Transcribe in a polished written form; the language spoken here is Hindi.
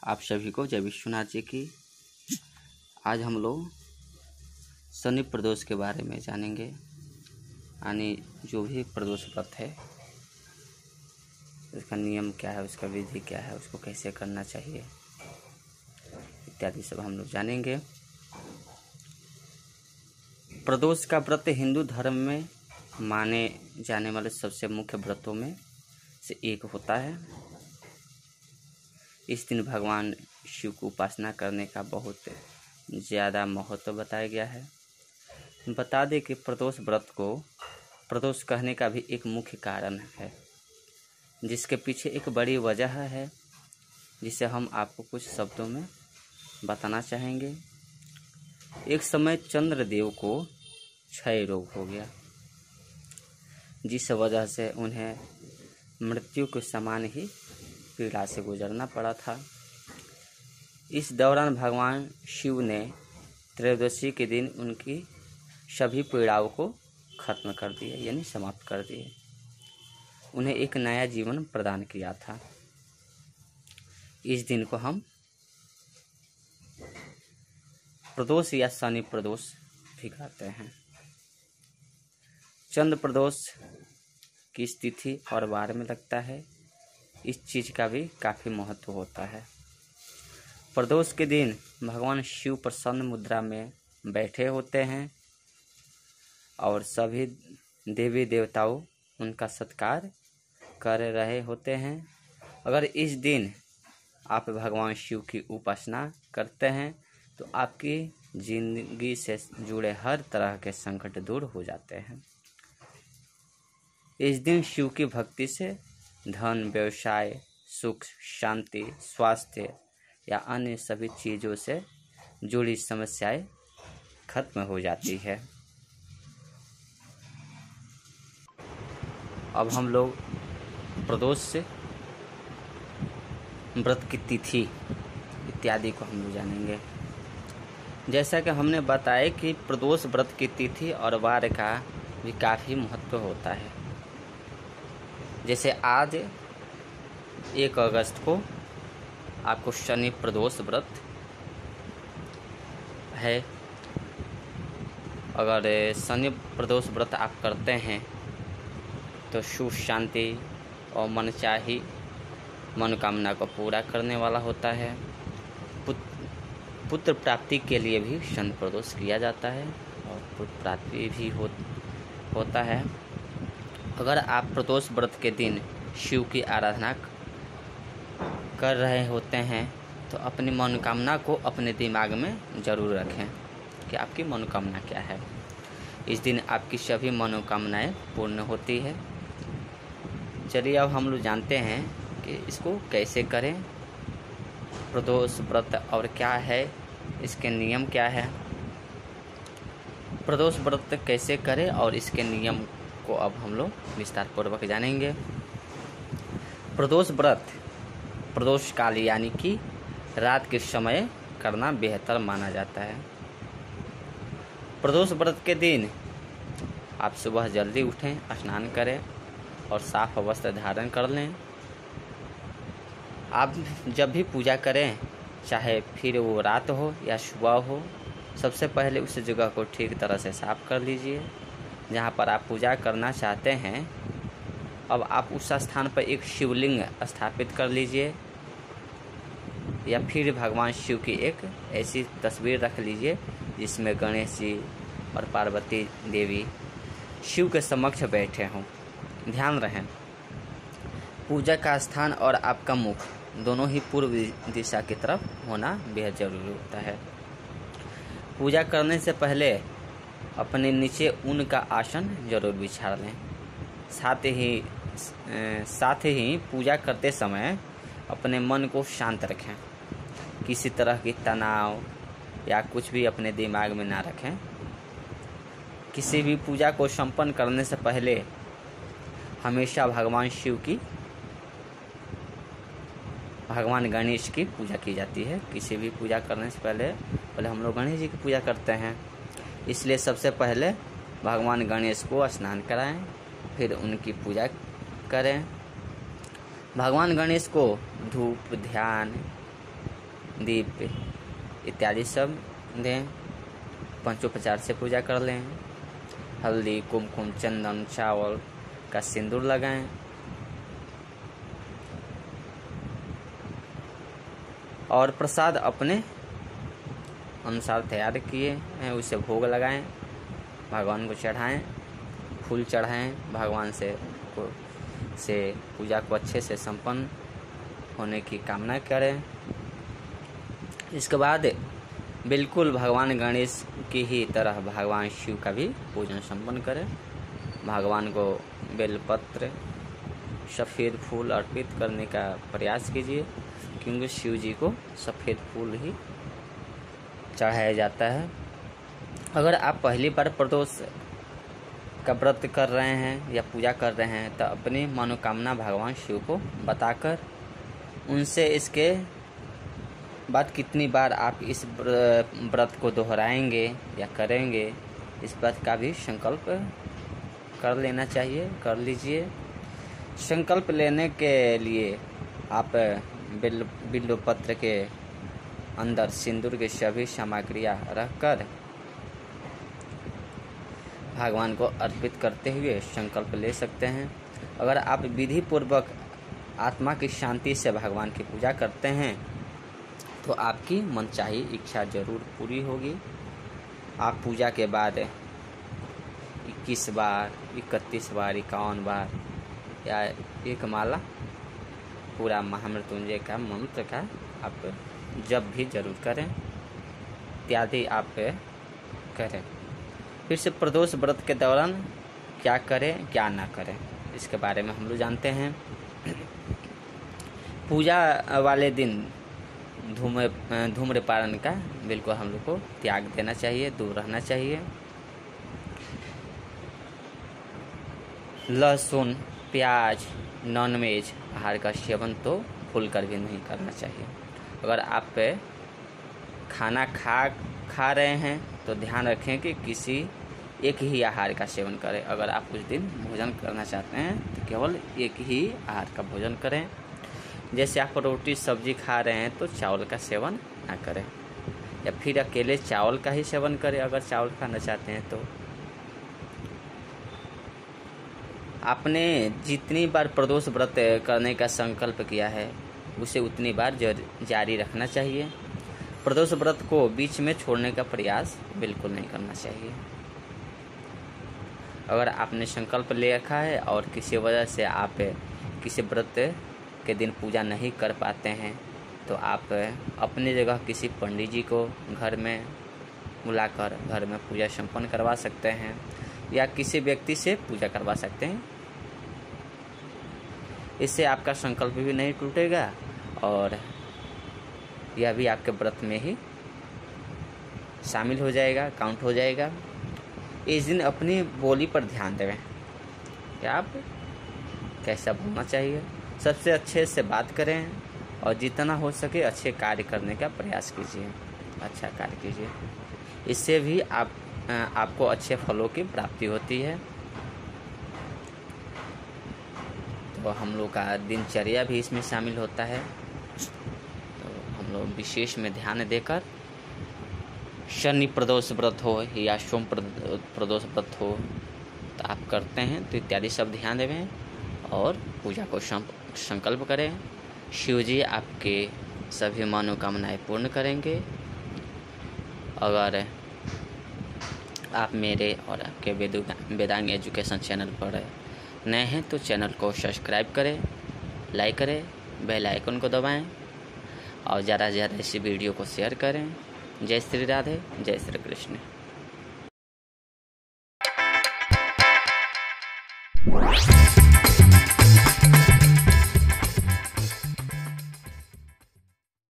आप सभी को जय विश्वनाथ जी की। आज हम लोग शनि प्रदोष के बारे में जानेंगे, यानी जो भी प्रदोष व्रत है उसका नियम क्या है, उसका विधि क्या है, उसको कैसे करना चाहिए इत्यादि सब हम लोग जानेंगे। प्रदोष का व्रत हिंदू धर्म में माने जाने वाले सबसे मुख्य व्रतों में से एक होता है। इस दिन भगवान शिव को उपासना करने का बहुत ज़्यादा महत्व बताया गया है। बता दें कि प्रदोष व्रत को प्रदोष कहने का भी एक मुख्य कारण है, जिसके पीछे एक बड़ी वजह है, जिसे हम आपको कुछ शब्दों में बताना चाहेंगे। एक समय चंद्रदेव को क्षय रोग हो गया, जिस वजह से उन्हें मृत्यु के समान ही पीड़ा से गुजरना पड़ा था। इस दौरान भगवान शिव ने त्रयोदशी के दिन उनकी सभी पीड़ाओं को खत्म कर दिया, यानी समाप्त कर दिए। उन्हें एक नया जीवन प्रदान किया था। इस दिन को हम प्रदोष या शनि प्रदोष भी कहते हैं। चंद्र प्रदोष किस तिथि और वार में लगता है, इस चीज़ का भी काफ़ी महत्व होता है। प्रदोष के दिन भगवान शिव प्रसन्न मुद्रा में बैठे होते हैं और सभी देवी देवताओं उनका सत्कार कर रहे होते हैं। अगर इस दिन आप भगवान शिव की उपासना करते हैं तो आपकी जिंदगी से जुड़े हर तरह के संकट दूर हो जाते हैं। इस दिन शिव की भक्ति से धन, व्यवसाय, सुख, शांति, स्वास्थ्य या अन्य सभी चीज़ों से जुड़ी समस्याएं खत्म हो जाती है। अब हम लोग प्रदोष से व्रत की तिथि इत्यादि को हम लोग जानेंगे। जैसा कि हमने बताया कि प्रदोष व्रत की तिथि और वार का भी काफ़ी महत्व होता है। जैसे आज 1 अगस्त को आपको शनि प्रदोष व्रत है। अगर शनि प्रदोष व्रत आप करते हैं तो सुख, शांति और मनचाही मनोकामना को पूरा करने वाला होता है। पुत्र प्राप्ति के लिए भी शनि प्रदोष किया जाता है और पुत्र प्राप्ति भी होता है। अगर आप प्रदोष व्रत के दिन शिव की आराधना कर रहे होते हैं तो अपनी मनोकामना को अपने दिमाग में ज़रूर रखें कि आपकी मनोकामना क्या है। इस दिन आपकी सभी मनोकामनाएं पूर्ण होती है। चलिए अब हम लोग जानते हैं कि इसको कैसे करें, प्रदोष व्रत और क्या है, इसके नियम क्या है। प्रदोष व्रत कैसे करें और इसके नियम को अब हम लोग विस्तार पूर्वक जानेंगे। प्रदोष व्रत प्रदोष काल यानी कि रात के समय करना बेहतर माना जाता है। प्रदोष व्रत के दिन आप सुबह जल्दी उठें, स्नान करें और साफ वस्त्र धारण कर लें। आप जब भी पूजा करें, चाहे फिर वो रात हो या सुबह हो, सबसे पहले उस जगह को ठीक तरह से साफ कर लीजिए जहाँ पर आप पूजा करना चाहते हैं। अब आप उस स्थान पर एक शिवलिंग स्थापित कर लीजिए या फिर भगवान शिव की एक ऐसी तस्वीर रख लीजिए जिसमें गणेश जी और पार्वती देवी शिव के समक्ष बैठे हों। ध्यान रहे, पूजा का स्थान और आपका मुख दोनों ही पूर्व दिशा की तरफ होना बेहद जरूरी होता है। पूजा करने से पहले अपने नीचे ऊन का आसन जरूर बिछा लें। साथ ही पूजा करते समय अपने मन को शांत रखें। किसी तरह की तनाव या कुछ भी अपने दिमाग में ना रखें। किसी भी पूजा को संपन्न करने से पहले हमेशा भगवान गणेश की पूजा की जाती है। किसी भी पूजा करने से पहले हम लोग गणेश जी की पूजा करते हैं। इसलिए सबसे पहले भगवान गणेश को स्नान कराएं, फिर उनकी पूजा करें। भगवान गणेश को धूप, ध्यान दीप इत्यादि सब दें। पंचोपचार से पूजा कर लें। हल्दी, कुमकुम, चंदन, चावल का सिंदूर लगाएं। और प्रसाद अपने अनुसार तैयार किए हैं उसे भोग लगाएं, भगवान को चढ़ाएं, फूल चढ़ाएं, भगवान से पूजा को अच्छे से संपन्न होने की कामना करें। इसके बाद बिल्कुल भगवान गणेश की ही तरह भगवान शिव का भी पूजन संपन्न करें। भगवान को बेलपत्र, सफ़ेद फूल अर्पित करने का प्रयास कीजिए, क्योंकि शिव जी को सफ़ेद फूल ही चढ़ाया जाता है। अगर आप पहली बार प्रदोष का व्रत कर रहे हैं या पूजा कर रहे हैं तो अपनी मनोकामना भगवान शिव को बताकर उनसे इसके बाद कितनी बार आप इस व्रत को दोहराएंगे या करेंगे, इस बात का भी संकल्प कर लेना चाहिए, कर लीजिए। संकल्प लेने के लिए आप बिल्वपत्र के अंदर सिंदूर की सभी सामग्रियां रखकर भगवान को अर्पित करते हुए संकल्प ले सकते हैं। अगर आप विधि पूर्वक आत्मा की शांति से भगवान की पूजा करते हैं तो आपकी मनचाही इच्छा जरूर पूरी होगी। आप पूजा के बाद 21 बार, 31 बार, 51 बार या एक माला पूरा महामृत्युंजय का मंत्र का आप जब भी जरूर करें, इत्यादि आप करें। फिर से प्रदोष व्रत के दौरान क्या करें क्या ना करें, इसके बारे में हम लोग जानते हैं। पूजा वाले दिन धूम्रपान का बिल्कुल हम लोग को त्याग देना चाहिए, दूर रहना चाहिए। लहसुन, प्याज, नॉनवेज आहार का सेवन तो भूलकर भी नहीं करना चाहिए। अगर आप खाना खा रहे हैं तो ध्यान रखें कि किसी एक ही आहार का सेवन करें। अगर आप उस दिन भोजन करना चाहते हैं तो केवल एक ही आहार का भोजन करें। जैसे आप रोटी सब्जी खा रहे हैं तो चावल का सेवन ना करें, या फिर अकेले चावल का ही सेवन करें अगर चावल खाना चाहते हैं तो। आपने जितनी बार प्रदोष व्रत करने का संकल्प किया है उसे उतनी बार जारी रखना चाहिए। प्रदोष व्रत को बीच में छोड़ने का प्रयास बिल्कुल नहीं करना चाहिए। अगर आपने संकल्प ले रखा है और किसी वजह से आप किसी व्रत के दिन पूजा नहीं कर पाते हैं तो आप अपनी जगह किसी पंडित जी को घर में बुलाकर घर में पूजा संपन्न करवा सकते हैं, या किसी व्यक्ति से पूजा करवा सकते हैं। इससे आपका संकल्प भी नहीं टूटेगा और यह भी आपके व्रत में ही शामिल हो जाएगा, काउंट हो जाएगा। इस दिन अपनी बोली पर ध्यान दें कि आप कैसा बोलना चाहिए। सबसे अच्छे से बात करें और जितना हो सके अच्छे कार्य करने का प्रयास कीजिए, अच्छा कार्य कीजिए। इससे भी आपको अच्छे फलों की प्राप्ति होती है। तो हम लोग का दिनचर्या भी इसमें शामिल होता है। तो हम लोग विशेष में ध्यान देकर शनि प्रदोष व्रत हो या सोम प्रदोष व्रत हो तो आप करते हैं तो इत्यादि सब ध्यान देवें और पूजा को संकल्प करें। शिव जी आपके सभी मनोकामनाएं पूर्ण करेंगे। अगर आप मेरे और आपके वेदांग एजुकेशन चैनल पर नए हैं तो चैनल को सब्सक्राइब करें, लाइक करें, बेल आइकन को दबाएं और ज़्यादा से ज़्यादा इस वीडियो को शेयर करें। जय श्री राधे, जय श्री कृष्ण।